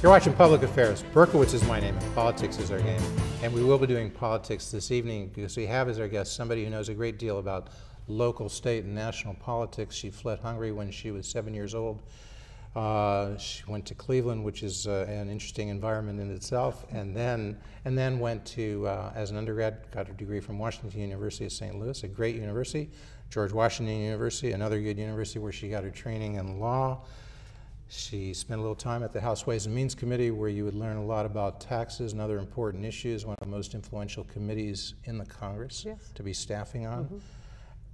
You're watching Public Affairs. Berkowitz is my name and politics is our game. And we will be doing politics this evening because we have as our guest somebody who knows a great deal about local, state, and national politics. She fled Hungary when she was 7 years old. She went to Cleveland, which is an interesting environment in itself, and then went to, as an undergrad, got her degree from Washington University of St. Louis, a great university, George Washington University, another good university where she got her training in law. She spent a little time at the House Ways and Means Committee where you would learn a lot about taxes and other important issues, one of the most influential committees in the Congress to be staffing on.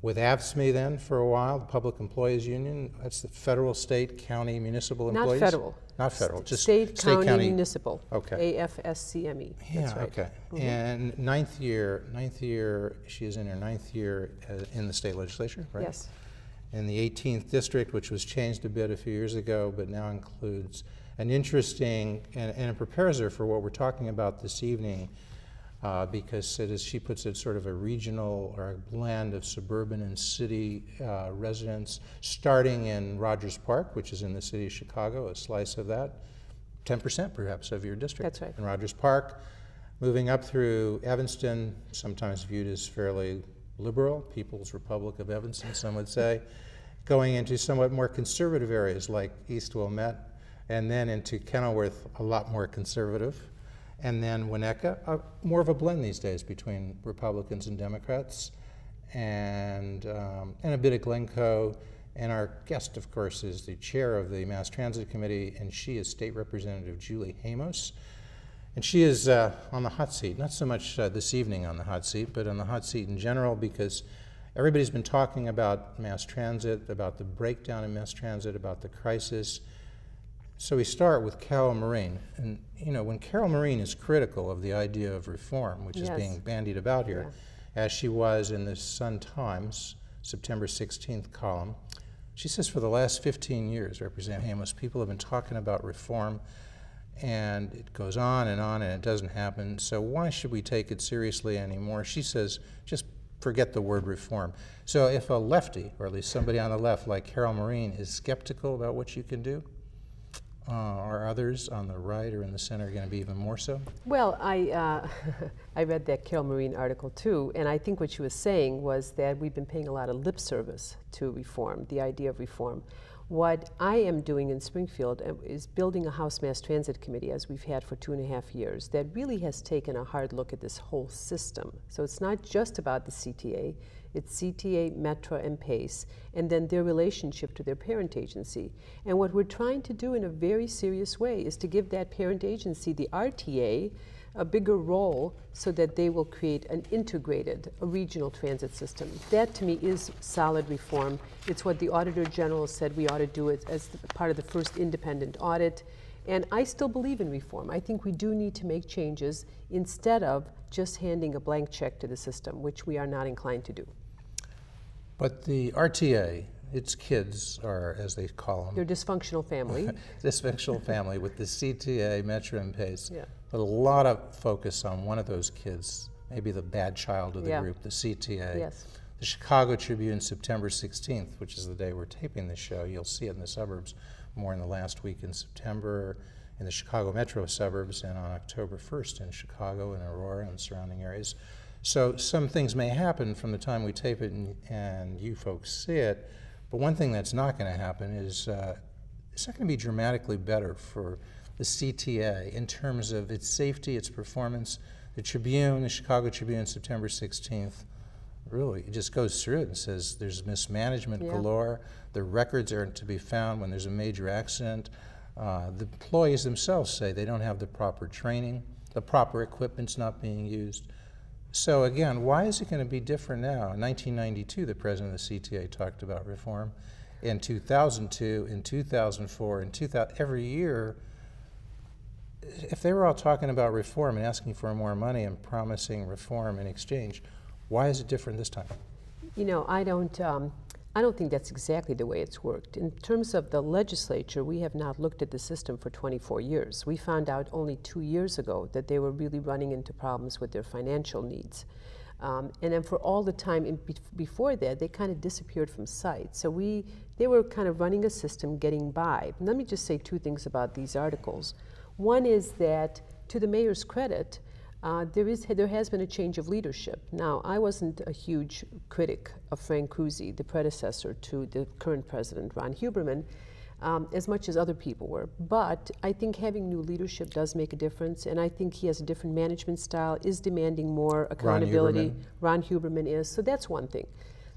With AFSCME then for a while, the Public Employees Union, that's the federal, state, county, municipal employees? Not federal. Not federal, just state, county, municipal. Okay. AFSCME. Yeah, that's right. Okay. And ninth year, she is in her ninth year in the state legislature, right? Yes. In the 18th district, which was changed a bit a few years ago, but now includes an interesting, and it prepares her for what we're talking about this evening, because it is, she puts it, sort of a regional or a blend of suburban and city residents, starting in Rogers Park, which is in the city of Chicago, a slice of that, 10% perhaps of your district. That's right. In Rogers Park, moving up through Evanston, sometimes viewed as fairly liberal, People's Republic of Evanston, some would say, going into somewhat more conservative areas like East Wilmette, and then into Kenilworth, a lot more conservative, and then Winnetka, more of a blend these days between Republicans and Democrats, and a bit of Glencoe. And our guest, of course, is the chair of the Mass Transit Committee, and she is State Representative Julie Hamos. And she is on the hot seat, not so much this evening on the hot seat, but on the hot seat in general, because everybody's been talking about mass transit, about the breakdown in mass transit, about the crisis. So we start with Carol Marin. And you know, when Carol Marin is critical of the idea of reform, which is being bandied about here, as she was in the Sun-Times September 16th column, she says for the last 15 years, Representative Hamos, people have been talking about reform, and it goes on and it doesn't happen. So why should we take it seriously anymore? She says, just forget the word reform. So if a lefty, or at least somebody on the left like Carol Marin, is skeptical about what you can do, are others on the right or in the center going to be even more so? Well, I read that Carol Marin article too, and I think what she was saying was that we've been paying a lot of lip service to reform, the idea of reform. What I am doing in Springfield is building a House Mass Transit Committee, as we've had for 2.5 years, that really has taken a hard look at this whole system. So it's not just about the CTA, it's CTA, Metra, and PACE, and then their relationship to their parent agency. And what we're trying to do in a very serious way is to give that parent agency, the RTA, a bigger role so that they will create an integrated, a regional transit system. That to me is solid reform. It's what the Auditor General said we ought to do it as part of the first independent audit. And I still believe in reform. I think we do need to make changes instead of just handing a blank check to the system, which we are not inclined to do. But the RTA, its kids are, as they call them, they're dysfunctional family. Dysfunctional family with the CTA, Metra, and PACE. Yeah. But a lot of focus on one of those kids, maybe the bad child of the group, the CTA. Yes. The Chicago Tribune, September 16th, which is the day we're taping this show. You'll see it in the suburbs more in the last week in September, in the Chicago metro suburbs, and on October 1st in Chicago and Aurora and surrounding areas. So some things may happen from the time we tape it and you folks see it, but one thing that's not going to happen is it's not going to be dramatically better for the CTA in terms of its safety, its performance. The Tribune, the Chicago Tribune, September 16th, really, it just goes through it and says there's mismanagement galore, the records aren't to be found when there's a major accident. The employees themselves say they don't have the proper training, the proper equipment's not being used. So again, why is it going to be different now? In 1992, the president of the CTA talked about reform. In 2002, in 2004, in 2000, every year, if they were all talking about reform and asking for more money and promising reform in exchange, why is it different this time? You know, I don't think that's exactly the way it's worked. In terms of the legislature, we have not looked at the system for 24 years. We found out only 2 years ago that they were really running into problems with their financial needs. And then for all the time before that, they kind of disappeared from sight. So they were kind of running a system, getting by. And let me just say two things about these articles. One is that, to the mayor's credit, there has been a change of leadership. Now, I wasn't a huge critic of Frank Kruse, the predecessor to the current president, Ron Huberman, as much as other people were. But I think having new leadership does make a difference, and I think he has a different management style, is demanding more accountability. Ron Huberman is, so that's one thing.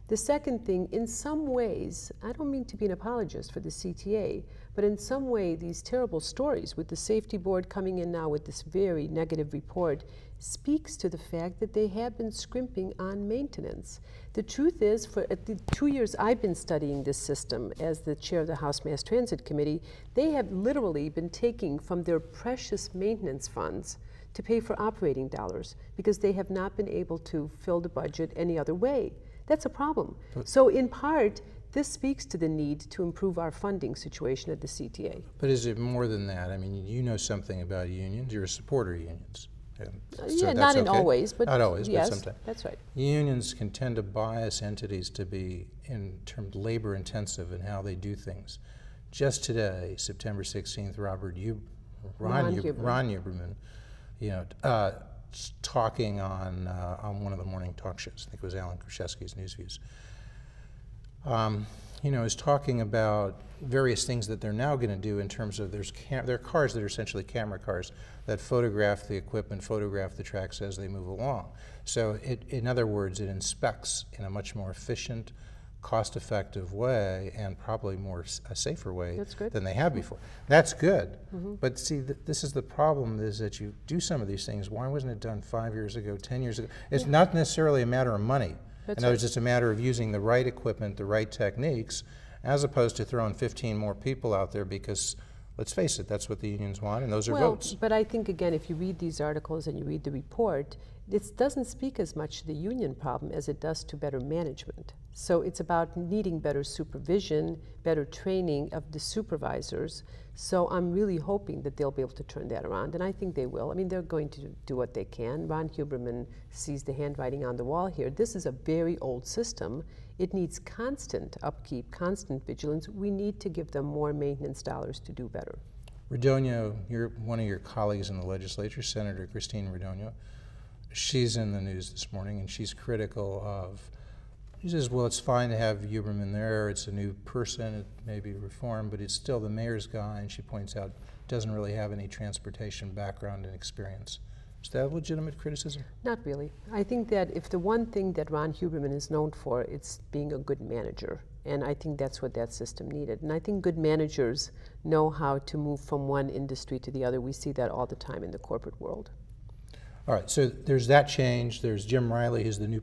The second thing, in some ways, I don't mean to be an apologist for the CTA, but in some way, these terrible stories with the safety board coming in now with this very negative report speaks to the fact that they have been scrimping on maintenance. The truth is, for the 2 years I've been studying this system as the chair of the House Mass Transit Committee, they have literally been taking from their precious maintenance funds to pay for operating dollars because they have not been able to fill the budget any other way. That's a problem. So in part, this speaks to the need to improve our funding situation at the CTA. But is it more than that? I mean, you know something about unions. You're a supporter of unions. So yeah, not in always, but not always, yes, but sometimes. That's right. Unions can tend to bias entities to be, in terms labor intensive in how they do things. Just today, September 16th, Ron Huberman, talking on one of the morning talk shows. I think it was Alan Kraszewski's News Views. Is talking about various things that they're now going to do in terms of there are cars that are essentially camera cars that photograph the equipment, photograph the tracks as they move along. So in other words, it inspects in a much more efficient, cost-effective way and probably a safer way than they have before. That's good. But see, this is the problem, is that you do some of these things. Why wasn't it done 5 years ago, 10 years ago? It's not necessarily a matter of money. In other words, it's a matter of using the right equipment, the right techniques, as opposed to throwing 15 more people out there because, let's face it, that's what the unions want, and those are votes. But I think, again, if you read these articles and you read the report, it doesn't speak as much to the union problem as it does to better management. So it's about needing better supervision, better training of the supervisors. So I'm really hoping that they'll be able to turn that around, and I think they will. I mean, they're going to do what they can. Ron Huberman sees the handwriting on the wall here. This is a very old system. It needs constant upkeep, constant vigilance. We need to give them more maintenance dollars to do better. Radogno, one of your colleagues in the legislature, Senator Christine Radogno, she's in the news this morning, and she's critical of, she says, well, it's fine to have Huberman there, it's a new person, it may be reformed, but it's still the mayor's guy, and she points out doesn't really have any transportation background and experience. Is that a legitimate criticism? Not really. I think that if the one thing that Ron Huberman is known for, it's being a good manager. And I think that's what that system needed. And I think good managers know how to move from one industry to the other. We see that all the time in the corporate world. All right, so there's that change. There's Jim Riley, who's the new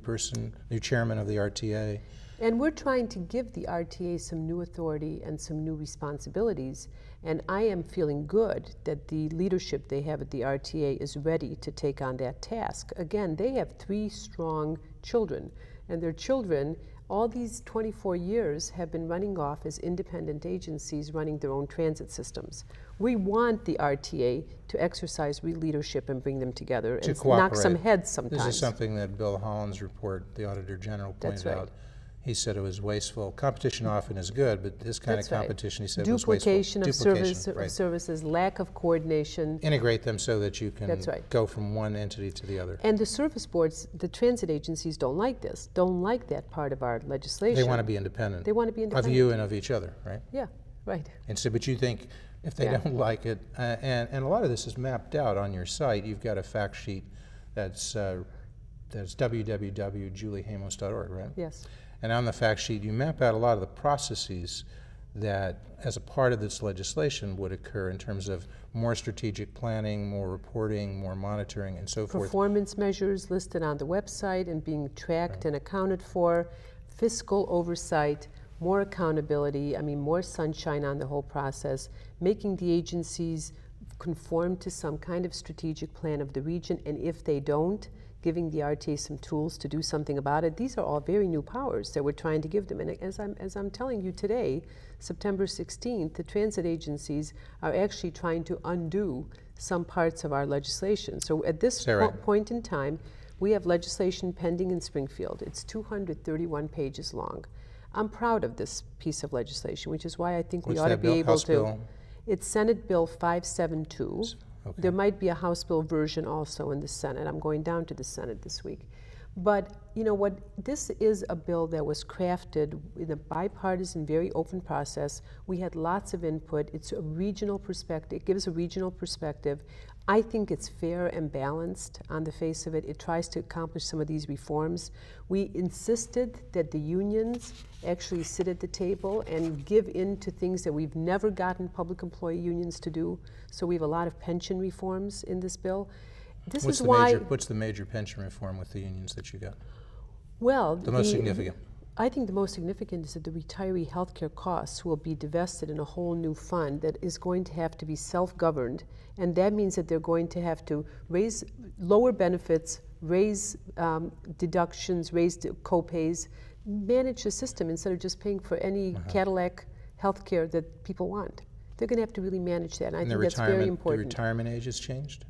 chairman of the RTA. And we're trying to give the RTA some new authority and some new responsibilities. And I am feeling good that the leadership they have at the RTA is ready to take on that task. Again, they have 3 strong children, and their children, all these 24 years, have been running off as independent agencies running their own transit systems. We want the RTA to exercise real leadership and bring them together and knock some heads sometimes. This is something that Bill Holland's report, the Auditor General, pointed out. He said it was wasteful. Competition often is good, but this kind of competition, he said, was wasteful. Duplication of services, lack of coordination. Integrate them so that you can go from one entity to the other. And the service boards, the transit agencies don't like this, don't like that part of our legislation. They want to be independent. They want to be independent. Of you and of each other, right? Yeah, right. And so, but you think if they don't like it, and a lot of this is mapped out on your site. You've got a fact sheet that's www.juliehamos.org, right? Yes. And on the fact sheet, you map out a lot of the processes that, as a part of this legislation, would occur in terms of more strategic planning, more reporting, more monitoring, and so forth. Performance measures listed on the website and being tracked and accounted for, fiscal oversight, more accountability, I mean, more sunshine on the whole process, making the agencies conform to some kind of strategic plan of the region, and if they don't, giving the RTA some tools to do something about it. These are all very new powers that we're trying to give them. And as I'm telling you today, September 16th, the transit agencies are actually trying to undo some parts of our legislation. So at this point in time, we have legislation pending in Springfield. It's 231 pages long. I'm proud of this piece of legislation, which is why I think we ought to be able to. It's Senate Bill 572. Okay. There might be a House bill version also in the Senate. I'm going down to the Senate this week. But you know what, this is a bill that was crafted in a bipartisan, very open process. We had lots of input. It's a regional perspective. It gives a regional perspective. I think it's fair and balanced on the face of it. It tries to accomplish some of these reforms. We insisted that the unions actually sit at the table and give in to things that we've never gotten public employee unions to do. So we have a lot of pension reforms in this bill. What's the major pension reform with the unions that you got? Well, the most significant. I think the most significant is that the retiree health care costs will be divested in a whole new fund that is going to have to be self-governed, and that means that they're going to have to lower benefits, raise deductions, raise co-pays, manage the system instead of just paying for any Cadillac health care that people want. They're going to have to really manage that, and I think that's very important. The retirement age has changed?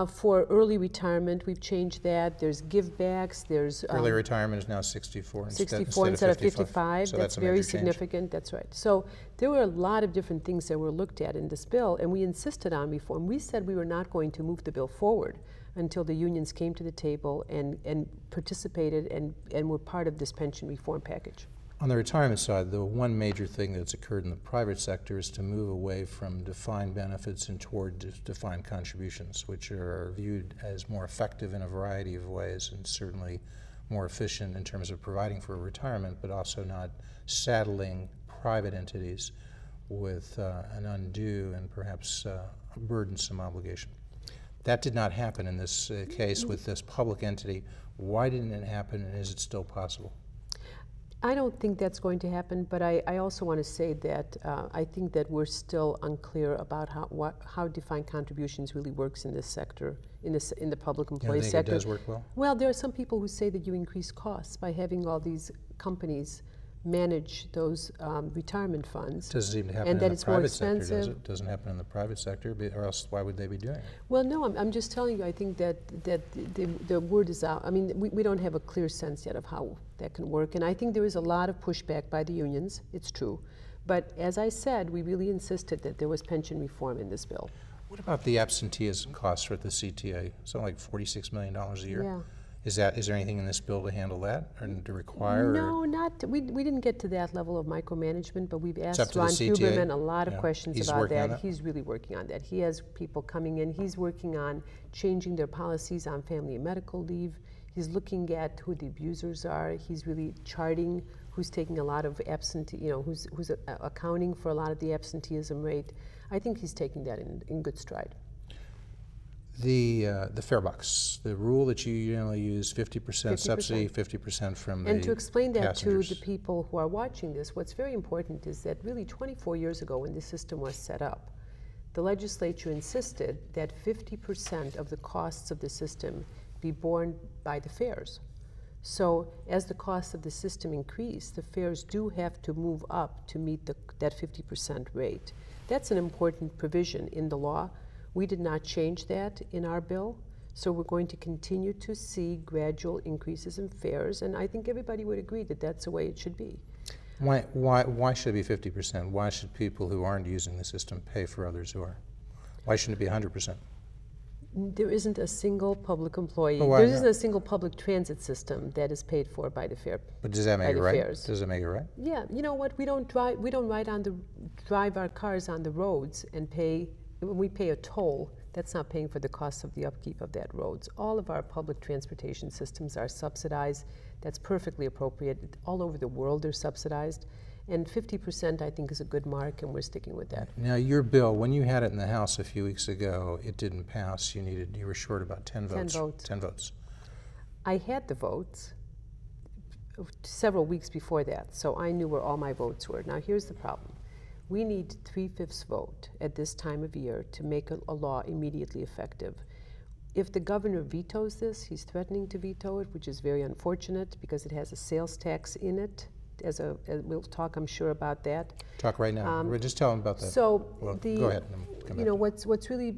For early retirement, we've changed that. There's give-backs. There's early retirement is now 64 instead of 55. So that's very significant. That's right. So there were a lot of different things that were looked at in this bill, and we insisted on reform. We said we were not going to move the bill forward until the unions came to the table and participated and were part of this pension reform package. On the retirement side, the one major thing that's occurred in the private sector is to move away from defined benefits and toward defined contributions, which are viewed as more effective in a variety of ways and certainly more efficient in terms of providing for retirement, but also not saddling private entities with an undue and perhaps burdensome obligation. That did not happen in this case with this public entity. Why didn't it happen, and is it still possible? I don't think that's going to happen, but I also want to say that I think that we're still unclear about how defined contributions really works in this sector, in the public employee sector. You think it does work well? Well, there are some people who say that you increase costs by having all these companies manage those retirement funds. It doesn't even happen in the private sector, does it? It doesn't happen in the private sector, or else why would they be doing it? Well, no, I'm just telling you, I think that the word is out. I mean, we don't have a clear sense yet of how that can work, and I think there is a lot of pushback by the unions, it's true. But as I said, we really insisted that there was pension reform in this bill. What about the absenteeism costs for the CTA? Something like $46 million a year? Yeah. Is there anything in this bill to handle that, or to require? No, we didn't get to that level of micromanagement, but we've asked Ron Huberman a lot of questions about that. He's really working on that. He has people coming in. He's working on changing their policies on family and medical leave. He's looking at who the abusers are. He's really charting who's taking a lot of who's accounting for a lot of the absenteeism rate. I think he's taking that in good stride. The fare box, the rule that you usually use 50% subsidy, 50% from the And to explain that passengers. to the people who are watching this, what's very important is that really 24 years ago when this system was set up, the legislature insisted that 50% of the costs of the system be borne by the fares. So as the cost of the system increase, the fares do have to move up to meet that 50% rate. That's an important provision in the law. We did not change that in our bill, so we're going to continue to see gradual increases in fares, and I think everybody would agree that that's the way it should be. Why should it be 50%? Why should people who aren't using the system pay for others who are? Why shouldn't it be 100%? There isn't a single public employee, there isn't a single public transit system that is paid for by the fare. But does that make it right? Fares. Does it make it right? Yeah, you know what? We don't drive our cars on the roads and pay. When we pay a toll, that's not paying for the cost of the upkeep of that roads. All of our public transportation systems are subsidized. That's perfectly appropriate. All over the world they're subsidized. And 50% I think is a good mark, and we're sticking with that. Now your bill, when you had it in the House a few weeks ago, it didn't pass. You were short about 10 votes. 10 votes. 10 votes. I had the votes several weeks before that, so I knew where all my votes were. Now here's the problem. We need 3/5 vote at this time of year to make a law immediately effective. If the governor vetoes this, he's threatening to veto it, which is very unfortunate because it has a sales tax in it. We'll talk, I'm sure, about that. Talk right now. Just tell him about that. So go ahead. you know what's really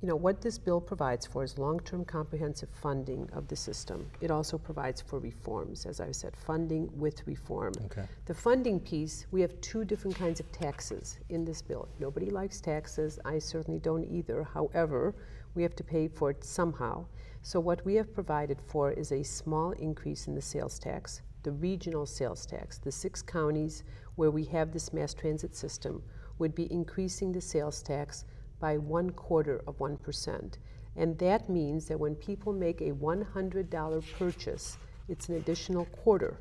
what this bill provides for is long-term comprehensive funding of the system. It also provides for reforms, as I said, funding with reform. Okay. The funding piece, we have two different kinds of taxes in this bill. Nobody likes taxes. I certainly don't either. However, we have to pay for it somehow. So what we have provided for is a small increase in the sales tax, the regional sales tax. The 6 counties where we have this mass transit system would be increasing the sales tax by 1/4%. And that means that when people make a $100 purchase, it's an additional quarter.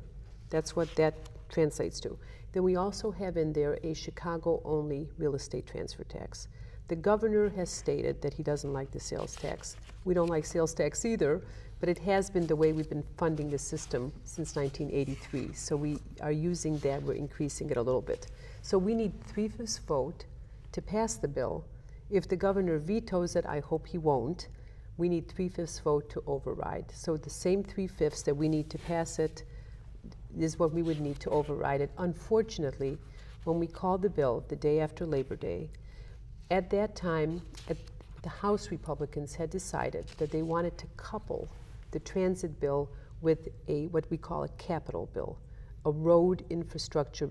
That's what that translates to. Then we also have in there a Chicago-only real estate transfer tax. The governor has stated that he doesn't like the sales tax. We don't like sales tax either, but it has been the way we've been funding the system since 1983. So we are using that, we're increasing it a little bit. So we need 3/5 vote to pass the bill. If the governor vetoes it, I hope he won't, we need 3/5 vote to override. So the same 3/5 that we need to pass it is what we would need to override it. Unfortunately, when we called the bill the day after Labor Day, at that time, the House Republicans had decided that they wanted to couple the transit bill with what we call a capital bill, a road infrastructure,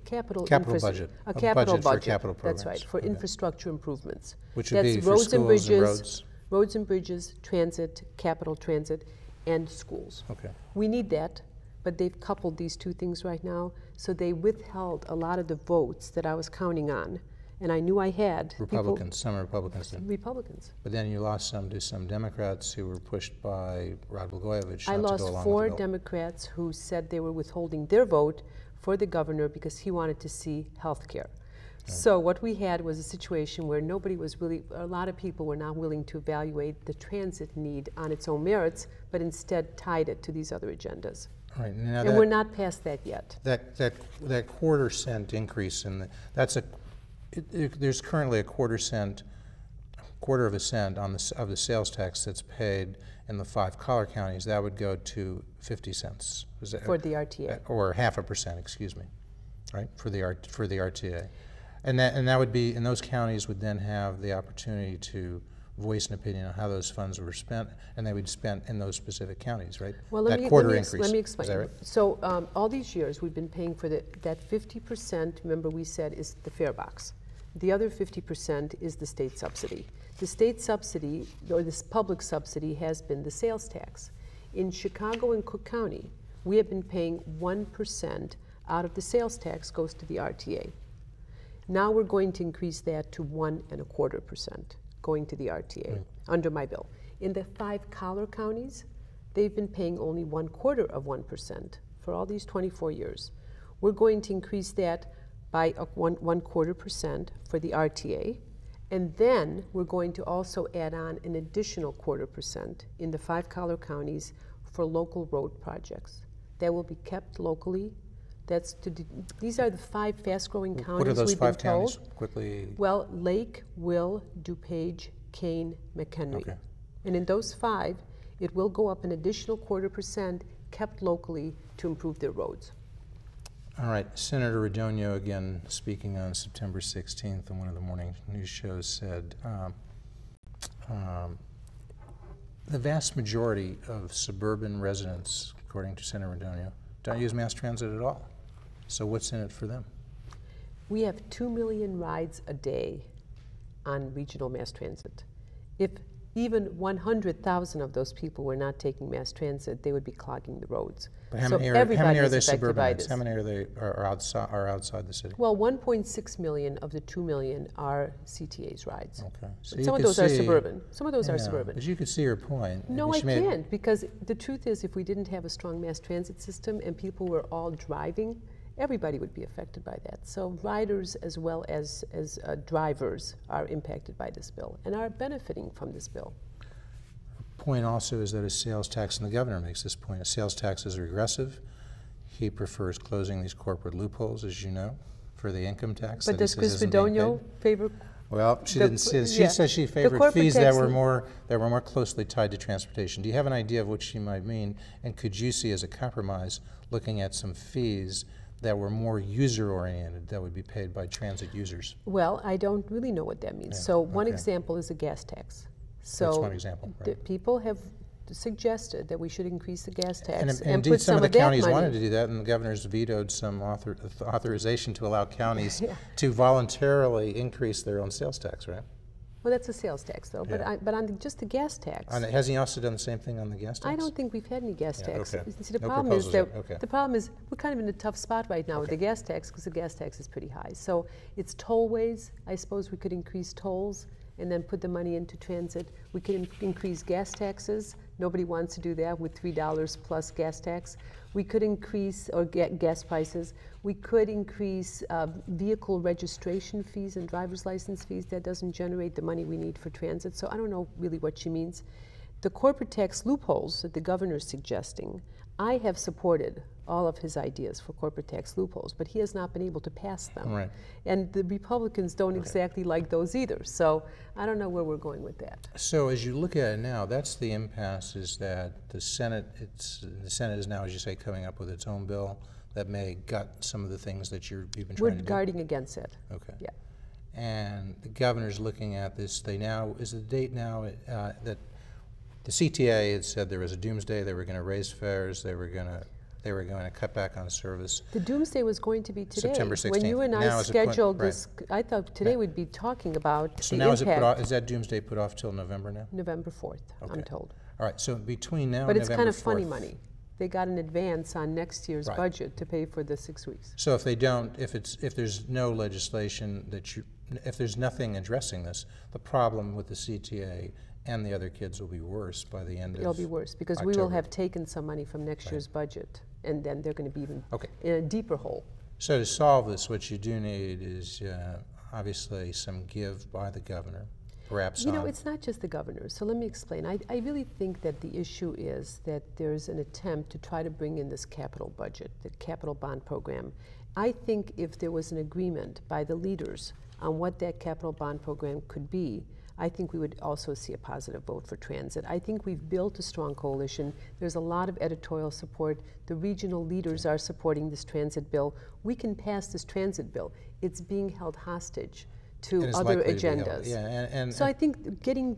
capital budget. A capital budget. For capital programs. That's right, for infrastructure improvements. Which would be for schools and roads. Roads and bridges, transit, capital transit, and schools. Okay. We need that, but they've coupled these two things right now, so they withheld a lot of the votes that I was counting on, and I knew I had. Republicans, some Republicans did. Republicans. But then you lost some to some Democrats who were pushed by Rod Blagojevich I not lost to go along 4 with the bill. Democrats who said they were withholding their vote for the governor because he wanted to see health care. Okay. So what we had was a situation where a lot of people were not willing to evaluate the transit need on its own merits, but instead tied it to these other agendas. Right. Now and we're not past that yet. That 1/4 cent increase there's currently a 1/4 of a cent of the sales tax that's paid in the 5 collar counties. That would go to 50 cents. For the RTA. Or 0.5%, excuse me, right? For the RTA, and that would be, and those counties would then have the opportunity to voice an opinion on how those funds were spent, and they would be spent in those specific counties, right? Well, let me explain. Is that right? So all these years we've been paying for that 50%. Remember, we said is the fare box. The other 50% is the state subsidy. The state subsidy, or this public subsidy, has been the sales tax. In Chicago and Cook County, we have been paying 1% out of the sales tax goes to the RTA. Now we're going to increase that to 1.25% going to the RTA under my bill. In the 5 collar counties, they've been paying only 1/4% for all these 24 years. We're going to increase that by 1/4% for the RTA, and then we're going to also add on an additional 1/4% in the 5 collar counties for local road projects. That will be kept locally. These are the 5 fast-growing counties. What are those we've 5 been told. counties? Quickly. Well, Lake, Will, DuPage, Kane, McHenry. Okay. And in those 5, it will go up an additional 1/4% kept locally to improve their roads. All right, Senator Radonio, again, speaking on September 16th on one of the morning news shows, said the vast majority of suburban residents, according to Senator Radonio, don't use mass transit at all. So what's in it for them? We have 2 million rides a day on regional mass transit. If even 100,000 of those people were not taking mass transit, they would be clogging the roads. But how So many are everybody they is affected by suburbanites? this. How many are outside the city? Well, 1.6 million of the 2 million are CTA's rides. Okay. So But some of those are suburban. Some of those are suburban. But you could see your point. No, I can't, because the truth is, if we didn't have a strong mass transit system and people were all driving, everybody would be affected by that. So riders as well as drivers are impacted by this bill and are benefiting from this bill. The point also is that a sales tax, and the governor makes this point, a sales tax is regressive. He prefers closing these corporate loopholes, as you know, for the income tax. But does Chris Radonio favor? Well, she didn't say. She says she favored fees that were more closely tied to transportation. Do you have an idea of what she might mean? And could you see as a compromise looking at some fees that were more user-oriented, that would be paid by transit users? Well, I don't really know what that means. Yeah, So one okay. example is a gas tax. So That's one example, right. People have suggested that we should increase the gas tax And and indeed, put some of the that counties money. wanted to do that, and the governor's vetoed some authorization to allow counties Yeah. to voluntarily increase their own sales tax, right? Well, that's a sales tax, though. Yeah. But on just the gas tax, Has he also done the same thing on the gas tax? I don't think we've had any gas Yeah, tax. okay. See, the No problem is proposals that yet, okay. the problem is we're kind of in a tough spot right now with Okay. the gas tax because the gas tax is pretty high. So it's tollways. I suppose we could increase tolls and then put the money into transit. We could increase gas taxes. Nobody wants to do that with $3 plus gas tax. We could increase or get gas prices. We could increase vehicle registration fees and driver's license fees. That doesn't generate the money we need for transit. So I don't know really what she means. The corporate tax loopholes that the governor's suggesting, I have supported all of his ideas for corporate tax loopholes, but he has not been able to pass them. Right. And the Republicans don't Okay. exactly like those either. So I don't know where we're going with that. So as you look at it now, that's the impasse, is that the Senate is now, as you say, coming up with its own bill that may gut some of the things that you've been We're trying to do. guarding against it. Okay. Yeah. And the governor's looking at this. Is the date now that the CTA had said there was a doomsday, they were going to raise fares, they were going to cut back on service. The doomsday was going to be today. September 16th. When you and Now I is it put- scheduled right. this, I thought today we'd be talking about So the now impact. is that doomsday put off till November now? November 4th, Okay. I'm told. All right, so between now But and it's November kind of 4th, funny money. They got an advance on next year's Right. budget to pay for the 6 weeks. So if they don't, if there's no legislation if there's nothing addressing this, the problem with the CTA and the other kids will be worse by the end of It'll be worse because we will October. have taken some money from next year's budget, and then they're going to be even Okay. in a deeper hole. So to solve this, what you do need is obviously some give by the governor, perhaps You know, it's not just the governor. So let me explain. I really think that the issue is that there's an attempt to try to bring in this capital budget, the capital bond program. I think if there was an agreement by the leaders on what that capital bond program could be, I think we would also see a positive vote for transit. I think we've built a strong coalition. There's a lot of editorial support. The regional leaders are supporting this transit bill. We can pass this transit bill. It's being held hostage to And it's other likely to be held. agendas. Yeah, and So I think getting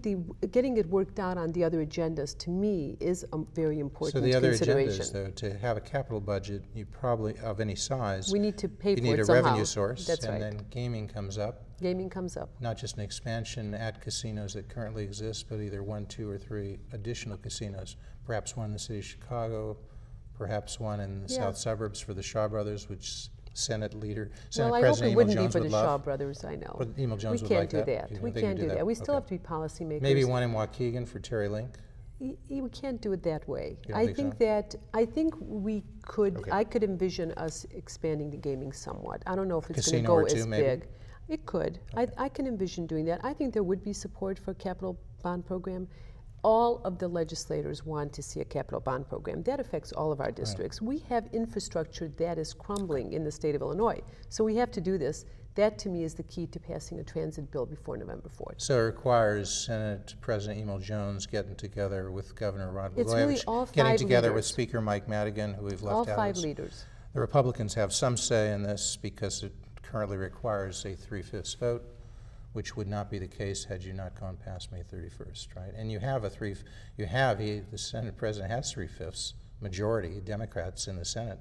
it worked out on the other agendas, to me, is a very important so the other consideration. agendas, though, to have a capital budget, you probably, of any size, We need to pay you for need it a somehow. revenue source, That's and right. then gaming comes up. Gaming comes up. Not just an expansion at casinos that currently exist, but either 1, 2, or 3 additional casinos. Perhaps one in the city of Chicago, perhaps one in the Yeah. south suburbs for the Shaw Brothers, which Senate Well, I hope President it Emil wouldn't be Jones for the would Shaw love. Brothers, I know. But Emil Jones We would can't like do that. that. You We think you can't do do that? that. We still Okay. have to be policymakers. Maybe one in Waukegan for Terry Link. We can't do it that way. You don't I think think so? that we could. Okay. I could envision us expanding the gaming somewhat. I don't know if it's going to Casino go or two, as maybe? big. It could. I can envision doing that. I think there would be support for a capital bond program. All of the legislators want to see a capital bond program. That affects all of our districts. We have infrastructure that is crumbling in the state of Illinois. So we have to do this. That, to me, is the key to passing a transit bill before November 4th. So it requires Senate President Emil Jones getting together with Governor Rod It's Blagojevich, really all getting five together with leaders. Speaker Mike Madigan, who we've left All out. 5 of this. leaders. The Republicans have some say in this because it currently requires a 3/5 vote, which would not be the case had you not gone past May 31st, right? And you have the Senate President has 3/5 majority Democrats in the Senate.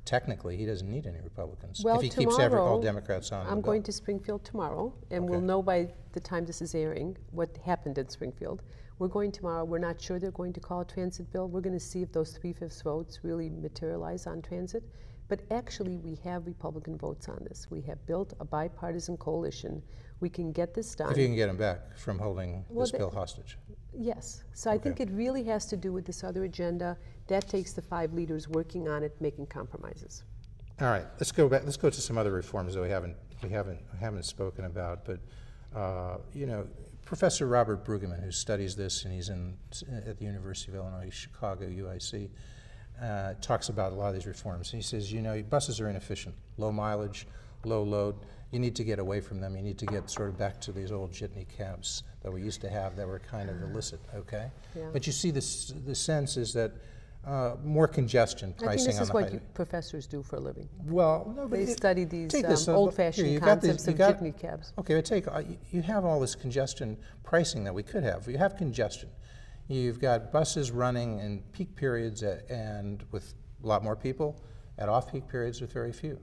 Technically, he doesn't need any Republicans. Well, if he keeps all Democrats on the I'm bill. going to Springfield tomorrow, and Okay. we'll know by the time this is airing what happened in Springfield. We're going tomorrow. We're not sure they're going to call a transit bill. We're going to see if those 3/5 votes really materialize on transit. But actually, we have Republican votes on this. We have built a bipartisan coalition. We can get this done. If you can get him back from holding Well, this bill hostage. Yes. So I think it really has to do with this other agenda. That takes the 5 leaders working on it, making compromises. All right, let's go back. Let's go to some other reforms that we haven't spoken about. But you know, Professor Robert Brueggemann, who studies this, and he's at the University of Illinois Chicago (UIC), talks about a lot of these reforms. And he says, you know, buses are inefficient, low mileage, low load. You need to get away from them. You need to get sort of back to these old jitney cabs that we used to have that were kind of illicit. Okay, Yeah. but you see, the sense is that more congestion pricing on the I think this is what highway. professors do for a living. Well, no, but They study these this, old-fashioned concepts of jitney cabs. Okay, but you have all this congestion pricing that we could have. You have congestion. You've got buses running in peak periods and with a lot more people, at off-peak periods with very few.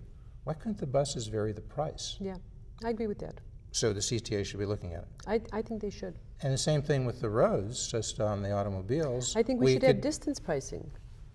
Why couldn't the buses vary the price? Yeah, I agree with that. So the CTA should be looking at it. I think they should. And the same thing with the roads, just on the automobiles. I think we should have distance pricing.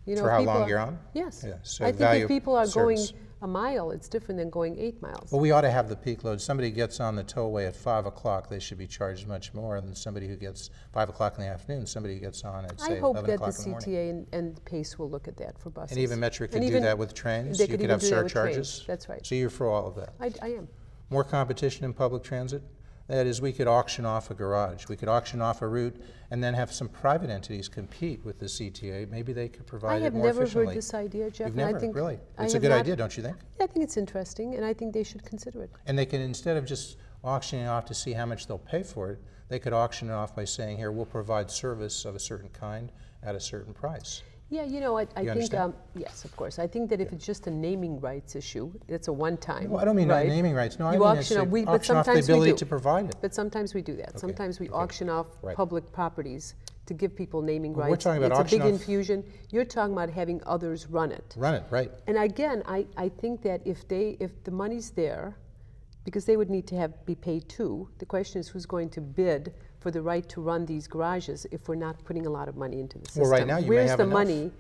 You know, for how long you're on? Yes. Yeah, so I think if people are service. going a mile, it's different than going 8 miles. Well, we ought to have the peak load. Somebody gets on the tollway at 5 o'clock, they should be charged much more than somebody who gets 5 o'clock in the afternoon. Somebody who gets on at, say, 11 o'clock in the morning. I hope that the CTA and PACE will look at that for buses. And even Metro could do that with trains. They You could even have do that with surcharges. trains. That's right. So you're for all of that. I am. More competition in public transit? That is, we could auction off a garage. We could auction off a route and then have some private entities compete with the CTA. Maybe they could provide it more efficiently. I have never heard this idea, Jeff. You've never? I think really? It's a good idea, don't you think? I think it's interesting, and I think they should consider it. And they can, instead of just auctioning off to see how much they'll pay for it, they could auction it off by saying, here, we'll provide service of a certain kind at a certain price. Yeah, you know, I think, understand? yes, of course. I think that if it's just a naming rights issue, it's a one-time. Well, I don't mean right? naming rights. No, you I mean auction off the ability to provide it. But sometimes we do that. Okay. Sometimes we auction off public proproperties to give people naming rights. We're talking about it's a big auction off. infusion. You're talking about having others run it. Run it, right. And again, I think that if the money's there, because they would need to be paid too, the question is who's going to bid for the right to run these garages if we're not putting a lot of money into the system. Well, right now you may have enough. Where's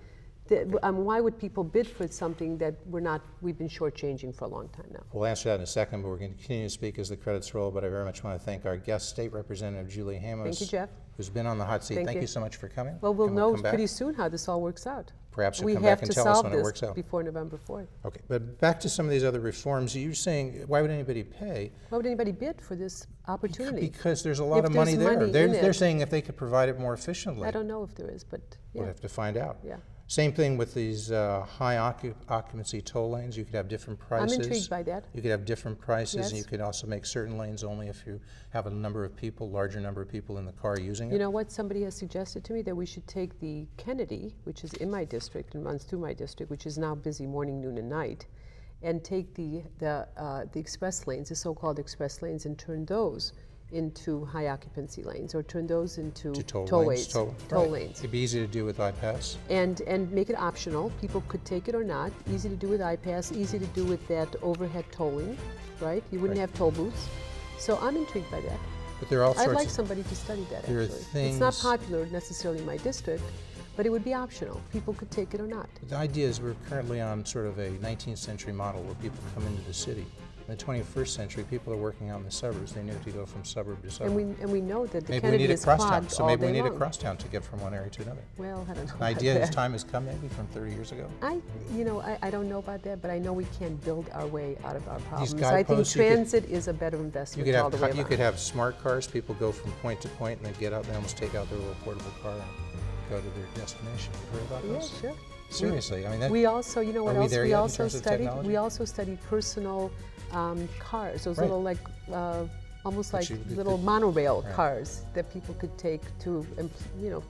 the money? Why would people bid for something that we've been shortchanging for a long time now? We'll answer that in a second, but we're going to continue to speak as the credits roll. But I very much want to thank our guest, State Representative Julie Hamos. Thank you, Jeff. Who's been on the hot seat. Thank you so much for coming. Well, we'll know pretty soon how this all works out. Perhaps you'll come back and tell us when it works out. We have to solve this before November 4th. Okay, but back to some of these other reforms. You're saying, why would anybody pay? Why would anybody bid for this opportunity? Because there's a lot of money there. They're saying if they could provide it more efficiently. I don't know if there is, but yeah. We'll have to find out. Yeah. Same thing with these high occupancy toll lanes. You could have different prices. I'm intrigued by that. You could have different prices, yes. And you could also make certain lanes only if you have a number of people, larger number of people in the car using it. You know what? Somebody has suggested to me that we should take the Kennedy, which is in my district and runs through my district, which is now busy morning, noon, and night, and take the express lanes, the so-called express lanes, and turn those into high occupancy lanes, or turn those into toll lanes. It'd be easy to do with iPass. And make it optional. People could take it or not. Easy to do with iPass, easy to do with that overhead tolling, right? You wouldn't have toll booths. So I'm intrigued by that. But there are all sorts I'd like somebody to study that, there actually. Are things, it's not popular necessarily in my district, but it would be optional. People could take it or not. The idea is we're currently on sort of a 19th century model where people come into the city. In the 21st century, people are working out in the suburbs. They need to go from suburb to suburb. And we know that the maybe Kennedy we need is a crosstown. clogged So all maybe day we need long. a crosstown to get from one area to another. Well, I don't know. An idea as time has come, maybe from 30 years ago. I don't know about that, but I know we can't build our way out of our problems. These I think guideposts, transit is a better investment all the way around. You could have smart cars. People go from point to point, and they get out. They almost take out their little portable car and go to their destination. You heard about those? Yeah, sure. Seriously, I mean, that, we also, you know what else? We also studied. We also studied personal cars. Those little almost like little monorail cars that people could take to,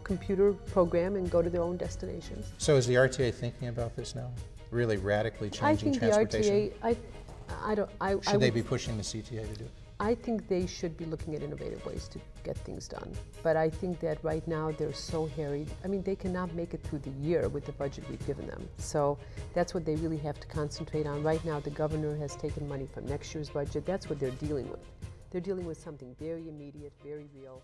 computer program and go to their own destinations. So is the RTA thinking about this now? Really radically changing transportation? I think the RTA, should they be pushing the CTA to do it? I think they should be looking at innovative ways to get things done. But I think that right now they're so harried. I mean, they cannot make it through the year with the budget we've given them. So that's what they really have to concentrate on. Right now, the governor has taken money from next year's budget. That's what they're dealing with. They're dealing with something very immediate, very real.